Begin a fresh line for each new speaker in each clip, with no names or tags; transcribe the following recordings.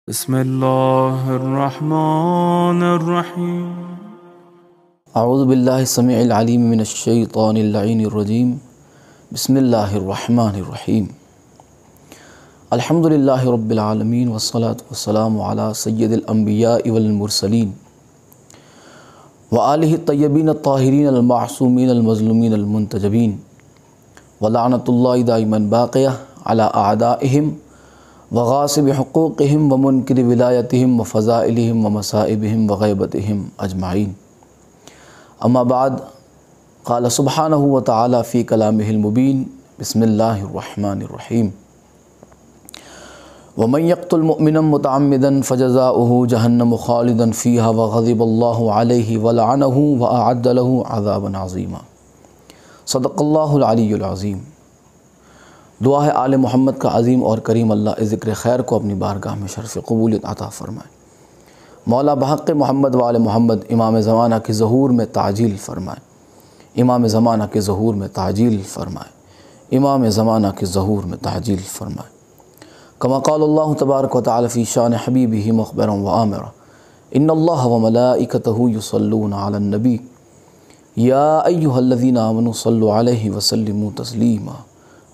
بسم الله الرحمن الرحيم.
اعوذ باللہ السمیع العلیم من الشیطان اللعین الرجیم. بسم اللہ الرحمن الرحیم. الحمد للہ رب العالمین والصلاة والسلام علی سید الانبیاء والمرسلین وآلہ الطیبین الطاہرین المعصومین المظلومین المنتجبین ولعنۃ اللہ دائما باقیہ علی اعدائہم وغاصب حقوقہم ومنکر ولایتہم وفضائلہم ومصائبہم وغیبتہم اجمعین. اما بعد، قال سبحانہ وتعالی فی کلامہ المبین. بسم اللہ الرحمن الرحیم. ومن یقتل مؤمنا متعمدا فجزاؤہ جہنم خالدا فیہا وغضب اللہ علیہ ولعنہ واعد لہ عذابا عظیما. صدق اللہ العلی العظیم. دعا ہے آل محمد کا عظیم اور کریم اللہ ذکر خیر کو اپنی بارگاہ میں شرف قبولیت عطا فرمائے. مولا بحق محمد وآل محمد امام زمانہ کے ظہور میں تعجیل فرمائے. امام زمانہ کے ظہور میں تعجیل فرمائے. امام زمانہ کے ظہور میں تعجیل فرمائے. کما قال اللہ تبارک و تعالی فی شان حبیبہ مخبرا و آمرا ان اللہ و ملائکتہ یصلون علی النبی یا ایہا الذین آمنوا صلوا علیہ وسلموا تسلیما.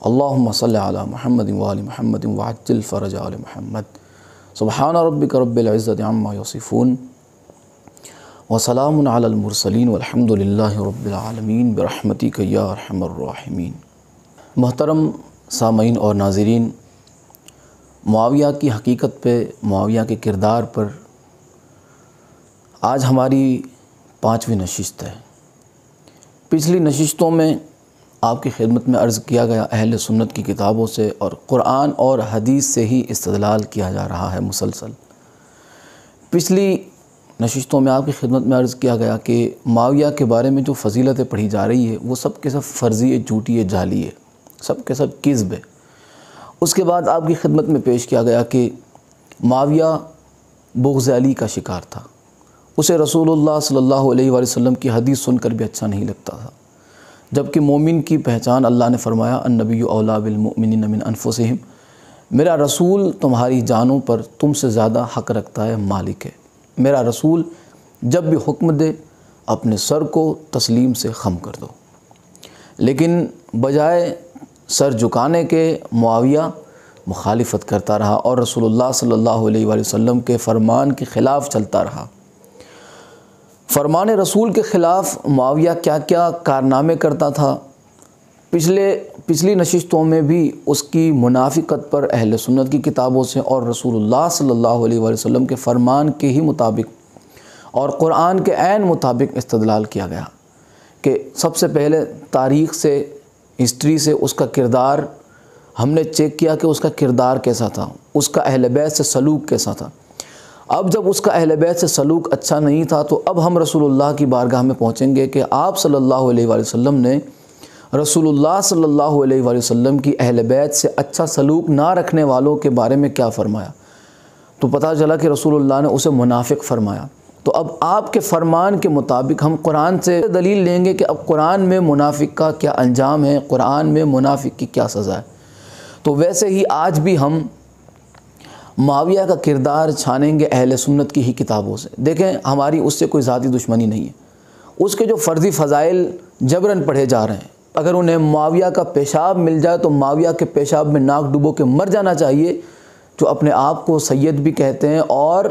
اللہم صلی علی محمد وآل محمد وعجل فرج آل محمد. سبحان ربک رب العزت عما یصفون وسلام علی المرسلین والحمد للہ رب العالمین برحمتک یا ارحم الراحمین. محترم سامعین اور ناظرین، معاویہ کی حقیقت پہ، معاویہ کے کردار پر آج ہماری 5ویں نشست ہے. پچھلی نشستوں میں آپ کی خدمت میں عرض کیا گیا اہل سنت کی کتابوں سے اور قرآن اور حدیث سے ہی استدلال کیا جا رہا ہے مسلسل. پچھلی نشستوں میں آپ کی خدمت میں عرض کیا گیا کہ معاویہ کے بارے میں جو فضیلتیں پڑھی جا رہی ہے وہ سب کے سب فرضی ہے، جھوٹی ہے، جعلی ہے، سب کے سب کذب ہے. اس کے بعد آپ کی خدمت میں پیش کیا گیا کہ معاویہ بغض علی کا شکار تھا. اسے رسول اللہ صلی اللہ علیہ وآلہ وسلم کی حدیث سن کر بھی اچھا نہیں لگتا تھا، جبکہ مومن کی پہچان اللہ نے فرمایا النبی اولیٰ بالمؤمنین من انفسہم. میرا رسول تمہاری جانوں پر تم سے زیادہ حق رکھتا ہے، مالک ہے. میرا رسول جب بھی حکم دے اپنے سر کو تسلیم سے خم کر دو. لیکن بجائے سر جھکانے کے معاویہ مخالفت کرتا رہا اور رسول اللہ صلی اللہ علیہ وآلہ وسلم کے فرمان کے خلاف چلتا رہا. فرمان رسول کے خلاف معاویہ کیا کیا کارنامے کرتا تھا. پچھلی نشستوں میں بھی اس کی منافقت پر اہل سنت کی کتابوں سے اور رسول اللہ صلی اللہ علیہ وآلہ وسلم کے فرمان کے ہی مطابق اور قرآن کے عین مطابق استدلال کیا گیا کہ سب سے پہلے تاریخ سے، ہسٹری سے اس کا کردار ہم نے چیک کیا کہ اس کا کردار کیسا تھا، اس کا اہل بیت سے سلوک کیسا تھا. اب جب اس کا اہل بیت سے سلوک اچھا نہیں تھا تو اب ہم رسول اللہ کی بارگاہ میں پہنچیں گے کہ آپ صلی اللہ علیہ وآلہ وسلم نے رسول اللہ صلی اللہ علیہ وآلہ وسلم کی اہل بیت سے اچھا سلوک نہ رکھنے والوں کے بارے میں کیا فرمایا. تو پتہ چلا کہ رسول اللہ نے اسے منافق فرمایا. تو اب آپ کے فرمان کے مطابق ہم قرآن سے دلیل لیں گے کہ اب قرآن میں منافق کا کیا انجام ہے، قرآن میں منافق کی کیا سزا ہے. تو ویسے ہی آج بھی ہم معاویہ کا کردار چھانیں گے اہل سنت کی ہی کتابوں سے. دیکھیں، ہماری اس سے کوئی ذاتی دشمنی نہیں ہے. اس کے جو فرضی فضائل جبراً پڑھے جا رہے ہیں، اگر انہیں معاویہ کا پیشاب مل جائے تو معاویہ کے پیشاب میں ناک ڈبو کے مر جانا چاہیے، جو اپنے آپ کو سید بھی کہتے ہیں اور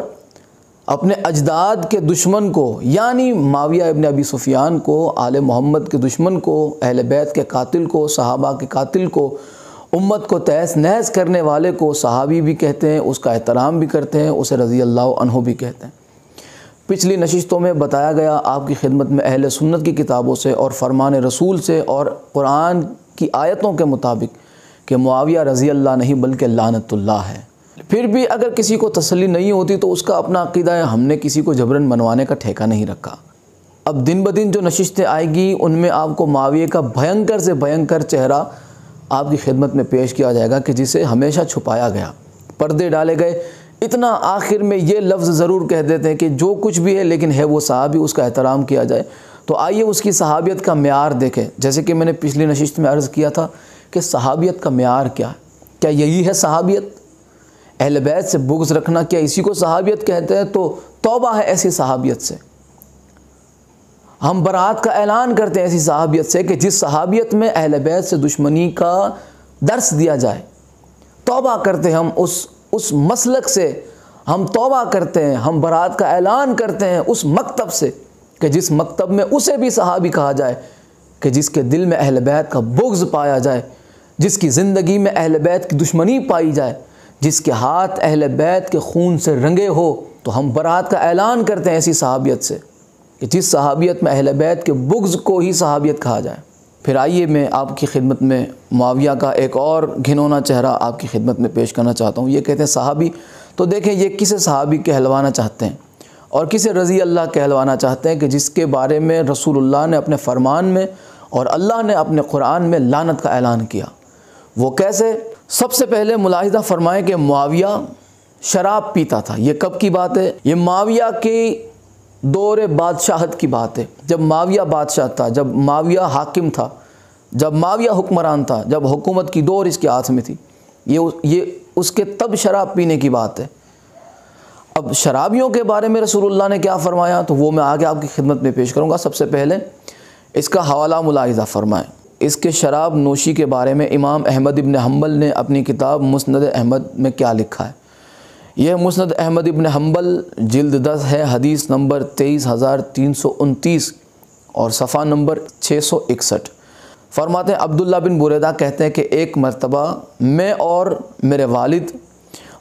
اپنے اجداد کے دشمن کو یعنی معاویہ ابن ابی سفیان کو، آل محمد کے دشمن کو، اہل بیت کے قاتل کو، صحابہ کے قاتل کو، امت کو تہس نہس کرنے والے کو صحابی بھی کہتے ہیں، اس کا احترام بھی کرتے ہیں، اسے رضی اللہ عنہ بھی کہتے ہیں. پچھلی نشستوں میں بتایا گیا آپ کی خدمت میں اہل سنت کی کتابوں سے اور فرمان رسول سے اور قرآن کی آیتوں کے مطابق کہ معاویہ رضی اللہ نہیں بلکہ لعنت اللہ ہے. پھر بھی اگر کسی کو تسلی نہیں ہوتی تو اس کا اپنا عقیدہ ہے، ہم نے کسی کو جبراً منوانے کا ٹھیکہ نہیں رکھا. اب دن بدن جو نشستیں آئیں گی ان میں آپ کو معاویہ کا بھینکر سے بھینکر چہرہ آپ کی خدمت میں پیش کیا جائے گا کہ جسے ہمیشہ چھپایا گیا، پردے ڈالے گئے. اتنا آخر میں یہ لفظ ضرور کہہ دیتے ہیں کہ جو کچھ بھی ہے لیکن ہے وہ صحابی، اس کا احترام کیا جائے. تو آئیے اس کی صحابیت کا معیار دیکھیں. جیسے کہ میں نے پچھلی نشست میں عرض کیا تھا کہ صحابیت کا معیار کیا ہے. کیا یہی ہے صحابیت؟ اہل بیت سے بغض رکھنا کیا اسی کو صحابیت کہتے ہیں؟ تو توبہ ہے ایسی صحابیت سے۔ ہم برات کا اعلان کرتے ہیں ایسی صحابیت سے کہ جس صحابیت میں اہل بیت سے دشمنی کا درس دیا جائے۔ توبہ کرتے ہیں ہم اس مسلک سے، ہم توبہ کرتے ہیں، ہم برات کا اعلان کرتے ہیں اس مکتب سے کہ جس مکتب میں اسے بھی صحابی کہا جائے، کہ جس کے دل میں اہل بیت کا بغض پایا جائے، جس کی زندگی میں اہل بیت کی دشمنی پائی جائے، جس کے ہاتھ اہل بیت کے خون سے رنگے ہو۔ تو ہم برات کا اعلان کرتے ہیں ایسی صحابیت سے کہ جس صحابیت میں اہل بیت کے بغض کو ہی صحابیت کہا جائے۔ پھر آئیے میں آپ کی خدمت میں معاویہ کا ایک اور گھنونا چہرہ آپ کی خدمت میں پیش کرنا چاہتا ہوں۔ یہ کہتے ہیں صحابی، تو دیکھیں یہ کسے صحابی کہلوانا چاہتے ہیں اور کسے رضی اللہ کہلوانا چاہتے ہیں کہ جس کے بارے میں رسول اللہ نے اپنے فرمان میں اور اللہ نے اپنے قرآن میں لعنت کا اعلان کیا۔ وہ کیسے؟ سب سے پہلے ملاحظہ فرمائیں کہ معاویہ شراب پیتا تھا۔ یہ کب کی بات ہے؟ یہ معاویہ کی دور بادشاہت کی بات ہے، جب معاویہ بادشاہ تھا، جب معاویہ حاکم تھا، جب معاویہ حکمران تھا، جب حکومت کی دور اس کے ہاتھ میں تھی۔ یہ اس کے تب شراب پینے کی بات ہے۔ اب شرابیوں کے بارے میں رسول اللہ نے کیا فرمایا تو وہ میں آگے آپ کی خدمت میں پیش کروں گا۔ سب سے پہلے اس کا حوالہ ملاحظہ فرمائیں۔ اس کے شراب نوشی کے بارے میں امام احمد ابن حنبل نے اپنی کتاب مسند احمد میں کیا لکھا ہے؟ یہ مسند احمد ابن حنبل جلد 10 ہے، حدیث نمبر 23,329 اور صفحہ نمبر 661۔ فرماتے ہیں عبداللہ بن بریدہ کہتے ہیں کہ ایک مرتبہ میں اور میرے والد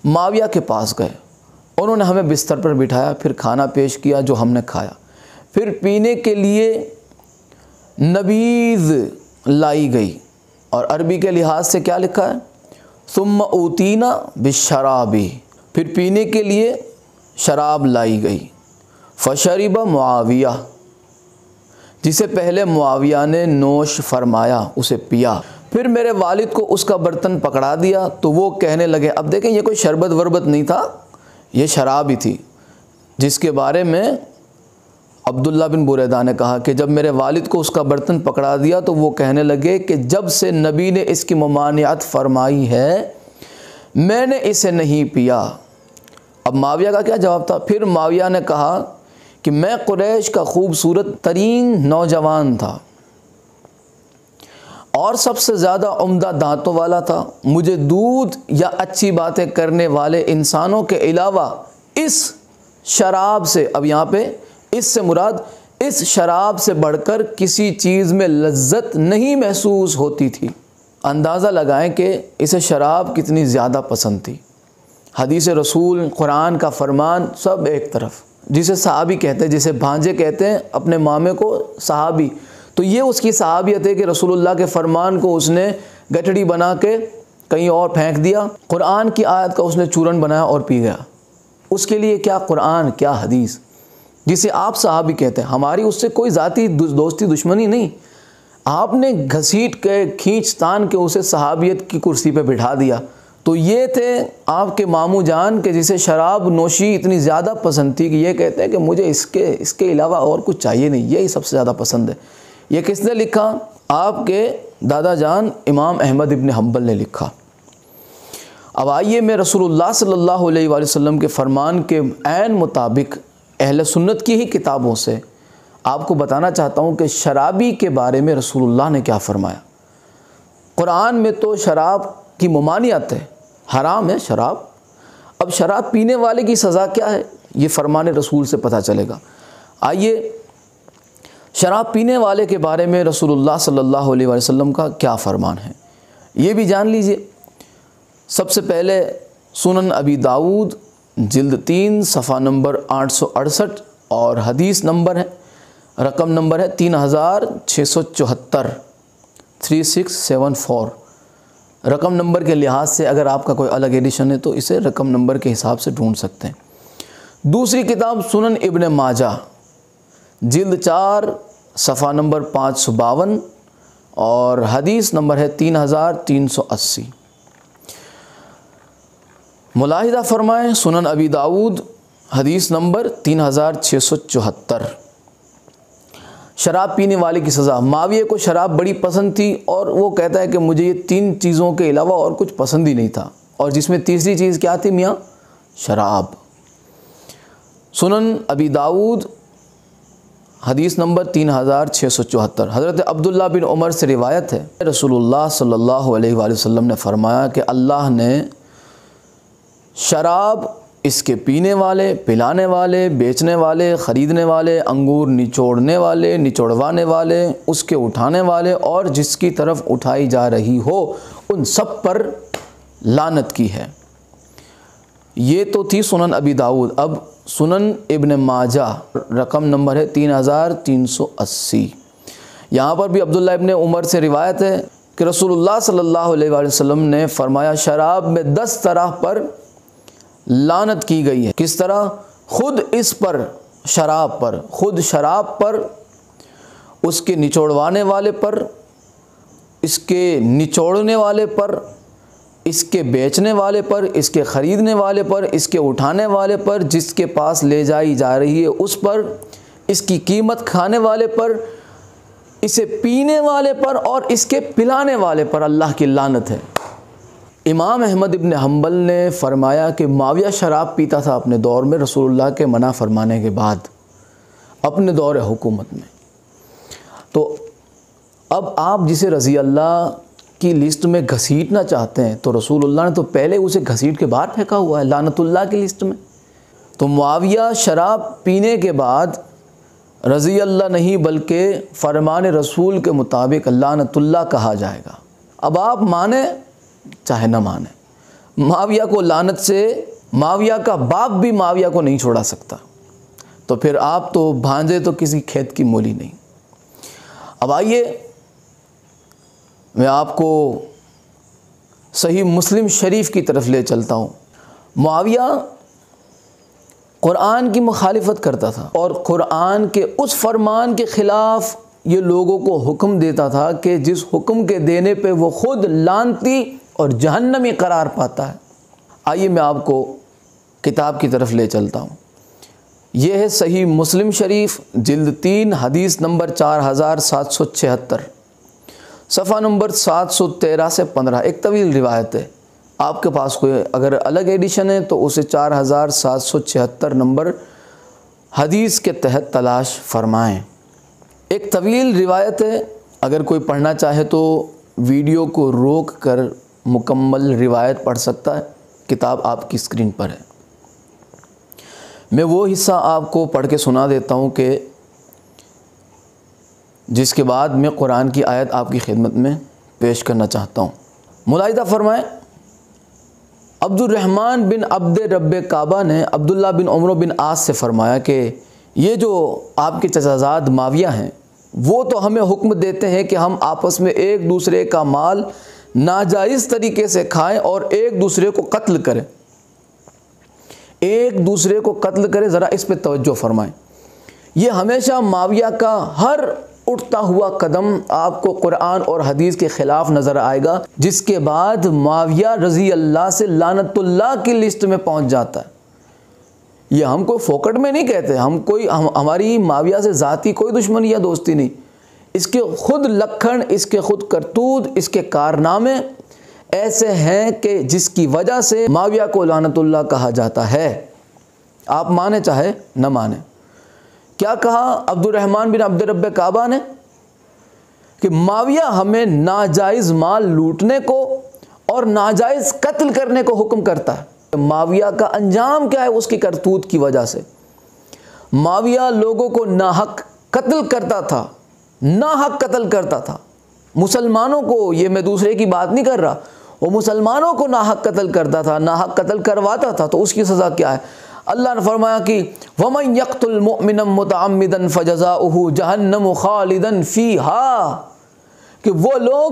معاویہ کے پاس گئے، انہوں نے ہمیں بستر پر بٹھایا، پھر کھانا پیش کیا جو ہم نے کھایا، پھر پینے کے لیے نبیذ لائی گئی، اور عربی کے لحاظ سے کیا لکھا ہے؟ ثم اوتینا بالشرابی، پھر پینے کے لیے شراب لائی گئی، فشرب معاویہ، جسے پہلے معاویہ نے نوش فرمایا اسے پیا، پھر میرے والد کو اس کا برتن پکڑا دیا تو وہ کہنے لگے، اب دیکھیں یہ کوئی شربت وربت نہیں تھا، یہ شراب ہی تھی، جس کے بارے میں عبداللہ بن بریدہ نے کہا کہ جب میرے والد کو اس کا برتن پکڑا دیا تو وہ کہنے لگے کہ جب سے نبی نے اس کی ممانعت فرمائی ہے میں نے اسے نہیں پیا۔ اب معاویہ کا کیا جواب تھا؟ پھر معاویہ نے کہا کہ میں قریش کا خوبصورت ترین نوجوان تھا اور سب سے زیادہ عمدہ دانتوں والا تھا، مجھے دودھ یا اچھی باتیں کرنے والے انسانوں کے علاوہ اس شراب سے، اب یہاں پہ اس سے مراد اس شراب سے بڑھ کر کسی چیز میں لذت نہیں محسوس ہوتی تھی۔ اندازہ لگائیں کہ اسے شراب کتنی زیادہ پسند تھی۔ حدیث رسول، قرآن کا فرمان سب ایک طرف، جسے صحابی کہتے ہیں، جسے بھانجے کہتے ہیں اپنے مامے کو صحابی، تو یہ اس کی صحابیت ہے کہ رسول اللہ کے فرمان کو اس نے گٹھڑی بنا کے کہیں اور پھینک دیا، قرآن کی آیت کا اس نے چورن بنایا اور پی گیا۔ اس کے لیے کیا قرآن، کیا حدیث، جسے آپ صحابی کہتے ہیں۔ ہماری اس سے کوئی ذاتی دوستی دشمنی نہیں، آپ نے گھسیٹ کے کھینچ تان کے اسے صحابیت کی کرسی پہ بٹھا دیا۔ تو یہ تھے آپ کے ماموں جان کہ جسے شراب نوشی اتنی زیادہ پسند تھی کہ یہ کہتے ہیں کہ مجھے اس کے علاوہ اور کچھ چاہیے نہیں، یہی سب سے زیادہ پسند ہے۔ یہ کس نے لکھا؟ آپ کے دادا جان امام احمد ابن حنبل نے لکھا۔ اب آئیے میں رسول اللہ صلی اللہ علیہ وآلہ وسلم کے فرمان کے عین مطابق اہل سنت کی ہی کتابوں سے آپ کو بتانا چاہتا ہوں کہ شرابی کے بارے میں رسول اللہ نے کیا فرمایا۔ قرآن میں تو شراب کی ممانعت ہے، حرام ہے شراب۔ اب شراب پینے والے کی سزا کیا ہے یہ فرمان رسول سے پتہ چلے گا۔ آئیے شراب پینے والے کے بارے میں رسول اللہ صلی اللہ علیہ وآلہ وسلم کا کیا فرمان ہے یہ بھی جان لیجئے۔ سب سے پہلے سنن ابی داؤد جلد 3 صفحہ نمبر 868 اور حدیث نمبر ہے، رقم نمبر ہے 3674 3674۔ رقم نمبر کے لحاظ سے اگر آپ کا کوئی الگ ایڈیشن ہے تو اسے رقم نمبر کے حساب سے ڈھونڈ سکتے ہیں۔ دوسری کتاب سنن ابن ماجہ جلد 4 صفحہ نمبر 552 اور حدیث نمبر ہے 3380۔ ملاحظہ فرمائیں سنن ابی داؤد حدیث نمبر 3674۔ شراب پینے والے کی سزا۔ معاویہ کو شراب بڑی پسند تھی اور وہ کہتا ہے کہ مجھے یہ 3 چیزوں کے علاوہ اور کچھ پسند ہی نہیں تھا، اور جس میں تیسری چیز کیا تھی میاں؟ شراب۔ سنن ابی داؤد حدیث نمبر 3674، حضرت عبداللہ بن عمر سے روایت ہے، رسول اللہ صلی اللہ علیہ وآلہ وسلم نے فرمایا کہ اللہ نے شراب، اس کے پینے والے، پلانے والے، بیچنے والے، خریدنے والے، انگور نچوڑنے والے، نچوڑوانے والے، اس کے اٹھانے والے اور جس کی طرف اٹھائی جا رہی ہو، ان سب پر لعنت کی ہے۔ یہ تو تھی سنن ابی داؤد۔ اب سنن ابن ماجہ رقم نمبر ہے 3380۔ یہاں پر بھی عبداللہ ابن عمر سے روایت ہے کہ رسول اللہ صلی اللہ علیہ وآلہ وسلم نے فرمایا شراب میں 10 طرح پر لعنت کی گئی ہے۔ کس طرح؟ خود اس پر، شراب پر، خود شراب پر، اس کے نچوڑوانے والے پر، اس کے نچوڑنے والے پر، اس کے بیچنے والے پر، اس کے خریدنے والے پر، اس کے اٹھانے والے پر، جس کے پاس لے جائی جا رہی ہے اس پر، اس کی قیمت کھانے والے پر، اسے پینے والے پر اور اس کے پلانے والے پر اللہ کی لعنت ہے۔ امام احمد ابن حنبل نے فرمایا کہ معاویہ شراب پیتا تھا اپنے دور میں، رسول اللہ کے منع فرمانے کے بعد اپنے دور حکومت میں۔ تو اب آپ جسے رضی اللہ کی لسٹ میں گھسیٹنا چاہتے ہیں تو رسول اللہ نے تو پہلے اسے گھسیٹ کے باہر پھینکا ہوا ہے لعنت اللہ کی لسٹ میں۔ تو معاویہ شراب پینے کے بعد رضی اللہ نہیں بلکہ فرمان رسول کے مطابق لعنت اللہ کہا جائے گا۔ اب آپ مانیں چاہے نہ مانیں، معاویہ کو لعنت سے معاویہ کا باپ بھی معاویہ کو نہیں چھوڑا سکتا، تو پھر آپ تو بھانجے تو کسی کھیت کی مولی نہیں۔ اب آئیے میں آپ کو صحیح مسلم شریف کی طرف لے چلتا ہوں۔ معاویہ قرآن کی مخالفت کرتا تھا اور قرآن کے اس فرمان کے خلاف یہ لوگوں کو حکم دیتا تھا کہ جس حکم کے دینے پہ وہ خود لعنتی اور جہنمی قرار پاتا ہے۔ آئیے میں آپ کو کتاب کی طرف لے چلتا ہوں۔ یہ ہے صحیح مسلم شریف جلد 3 حدیث نمبر 4776، صفحہ نمبر 713 سے 15، ایک طویل روایت ہے۔ آپ کے پاس کوئی اگر الگ ایڈیشن ہے تو اسے 4776 نمبر حدیث کے تحت تلاش فرمائیں۔ ایک طویل روایت ہے، اگر کوئی پڑھنا چاہے تو ویڈیو کو روک کر مکمل روایت پڑھ سکتا ہے، کتاب آپ کی اسکرین پر ہے۔ میں وہ حصہ آپ کو پڑھ کے سنا دیتا ہوں کہ جس کے بعد میں قرآن کی آیت آپ کی خدمت میں پیش کرنا چاہتا ہوں۔ ملاحظہ فرمائیں، عبد الرحمن بن عبد رب کعبہ نے عبداللہ بن عمرو بن عاص سے فرمایا کہ یہ جو آپ کے چچا زاد معاویہ ہیں وہ تو ہمیں حکم دیتے ہیں کہ ہم آپس میں ایک دوسرے کا مال ناجائز طریقے سے کھائیں اور ایک دوسرے کو قتل کریں، ایک دوسرے کو قتل کریں۔ ذرا اس پہ توجہ فرمائیں۔ یہ ہمیشہ معاویہ کا ہر اٹھتا ہوا قدم آپ کو قرآن اور حدیث کے خلاف نظر آئے گا، جس کے بعد معاویہ رضی اللہ سے لعنت اللہ کی لسٹ میں پہنچ جاتا ہے۔ یہ ہم کوئی فوکٹ میں نہیں کہتے، ہماری معاویہ سے ذاتی کوئی دشمنی یا دوستی نہیں، اس کے خود لکھن، اس کے خود کرتوت، اس کے کارنامے ایسے ہیں کہ جس کی وجہ سے معاویہ کو لعنت اللہ کہا جاتا ہے، آپ مانیں چاہے نہ مانیں۔ کیا کہا عبد الرحمن بن عبد رب کعبہ نے کہ معاویہ ہمیں ناجائز مال لوٹنے کو اور ناجائز قتل کرنے کو حکم کرتا ہے۔ معاویہ کا انجام کیا ہے؟ اس کی کرتوت کی وجہ سے معاویہ لوگوں کو ناحق قتل کرتا تھا، ناحق قتل کرتا تھا مسلمانوں کو۔ یہ میں دوسرے کی بات نہیں کر رہا، وہ مسلمانوں کو ناحق قتل کرتا تھا، ناحق قتل کرواتا تھا۔ تو اس کی سزا کیا ہے؟ اللہ نے فرمایا کہ وَمَن يَقْتُلْ مُؤْمِنًا مُتَعَمِّدًا فَجَزَاؤُهُ جَهَنَّمُ خَالِدًا فِيهَا، کہ وہ لوگ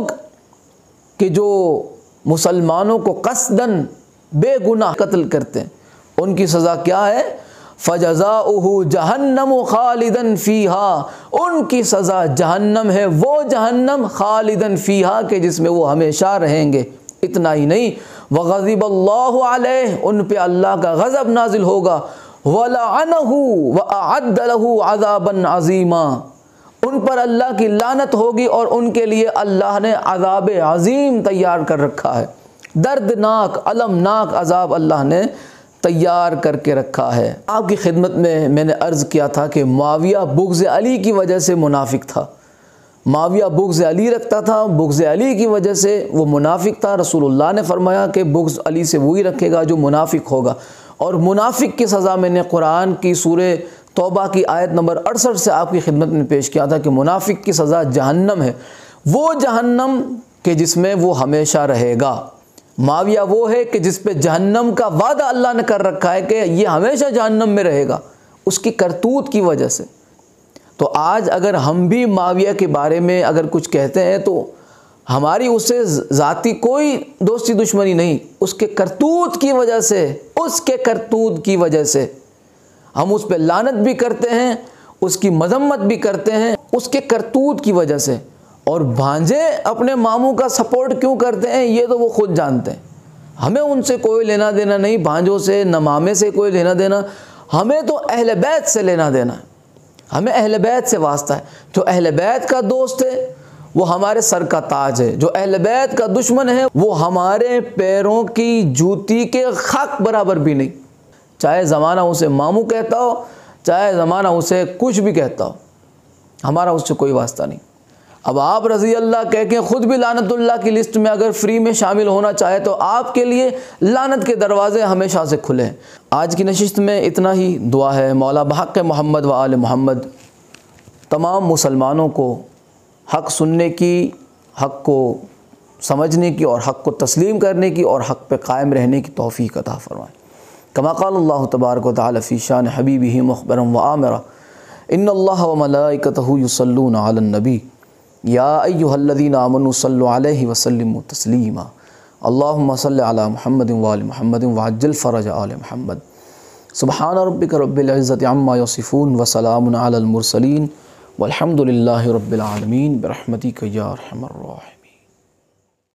کہ جو مسلمانوں کو قصداً بے گناہ قتل کرتے ہیں ان کی سزا کیا ہے؟ فَجَزَاؤُهُ جَهَنَّمُ خَالِدًا فِيهَا، ان کی سزا جہنم ہے، وہ جہنم خالداً فِيهَا کہ جس میں وہ ہمیشہ رہیں گے۔ اتنا ہی نہیں، وغضب اللہ علیہ، ان پہ اللہ کا غضب نازل ہوگا، ولعنہ واعد له عذابا عظیما، ان پر اللہ کی لعنت ہوگی اور ان کے لیے اللہ نے عذاب عظیم تیار کر رکھا ہے۔ دردناک المناک عذاب اللہ نے تیار کر کے رکھا ہے۔ آپ کی خدمت میں نے عرض کیا تھا کہ معاویہ بغض علی کی وجہ سے منافق تھا، معاویہ بغض علی رکھتا تھا، بغض علی کی وجہ سے وہ منافق تھا۔ رسول اللہ نے فرمایا کہ بغض علی سے وہی رکھے گا جو منافق ہوگا، اور منافق کی سزا میں نے قرآن کی سورہ توبہ کی آیت نمبر 68 سے آپ کی خدمت میں پیش کیا تھا کہ منافق کی سزا جہنم ہے، وہ جہنم کہ جس میں وہ ہمیشہ رہے گا۔ معاویہ وہ ہے کہ جس پہ جہنم کا وعدہ اللہ نے کر رکھا ہے کہ یہ ہمیشہ جہنم میں رہے گا اس کی کرتوت کی وجہ سے۔ تو آج اگر ہم بھی معاویہ کے بارے میں اگر کچھ کہتے ہیں تو ہماری اس سے ذاتی کوئی دوستی دشمنی نہیں، اس کے کرتوت کی وجہ سے، اس کے کرتوت کی وجہ سے ہم اس پہ لعنت بھی کرتے ہیں، اس کی مذمت بھی کرتے ہیں، اس کے کرتوت کی وجہ سے۔ اور بھانجے اپنے ماموں کا سپورٹ کیوں کرتے ہیں یہ تو وہ خود جانتے ہیں، ہمیں ان سے کوئی لینا دینا نہیں، بھانجوں سے نہ مامے سے کوئی لینا دینا، ہمیں تو اہل بیت سے لینا دینا ہے، ہمیں اہل بیت سے واسطہ ہے۔ جو اہل بیت کا دوست ہے وہ ہمارے سر کا تاج ہے، جو اہل بیت کا دشمن ہے وہ ہمارے پیروں کی جوتی کے خاک برابر بھی نہیں، چاہے زمانہ اسے ماموں کہتا ہو، چاہے زمانہ اسے کچھ بھی کہتا ہو، ہمارا اس سے کوئی واسطہ نہیں۔ اب آپ رضی اللہ کہہ کے خود بھی لعنت اللہ کی لسٹ میں اگر فری میں شامل ہونا چاہے تو آپ کے لیے لعنت کے دروازے ہمیشہ سے کھلے ہیں۔ آج کی نشست میں اتنا ہی، دعا ہے مولا بحق محمد و آل محمد تمام مسلمانوں کو حق سننے کی، حق کو سمجھنے کی اور حق کو تسلیم کرنے کی اور حق پہ قائم رہنے کی توفیق عطا فرمائے۔ کما قال اللہ تبارک و تعالی فی شان حبیبہ مخبرا و آمرا ان اللہ و ملائکتہ یصلون علی النبی یا ایہا الذین آمنوا صلوا علیہ وسلموا تسلیما اللہم صل علی محمد و آل محمد وعجل فرج آل محمد۔ سبحان ربک رب العزت عما یصفون وسلام علی المرسلین والحمد للہ رب العالمین برحمتک یا ارحم الراحمین۔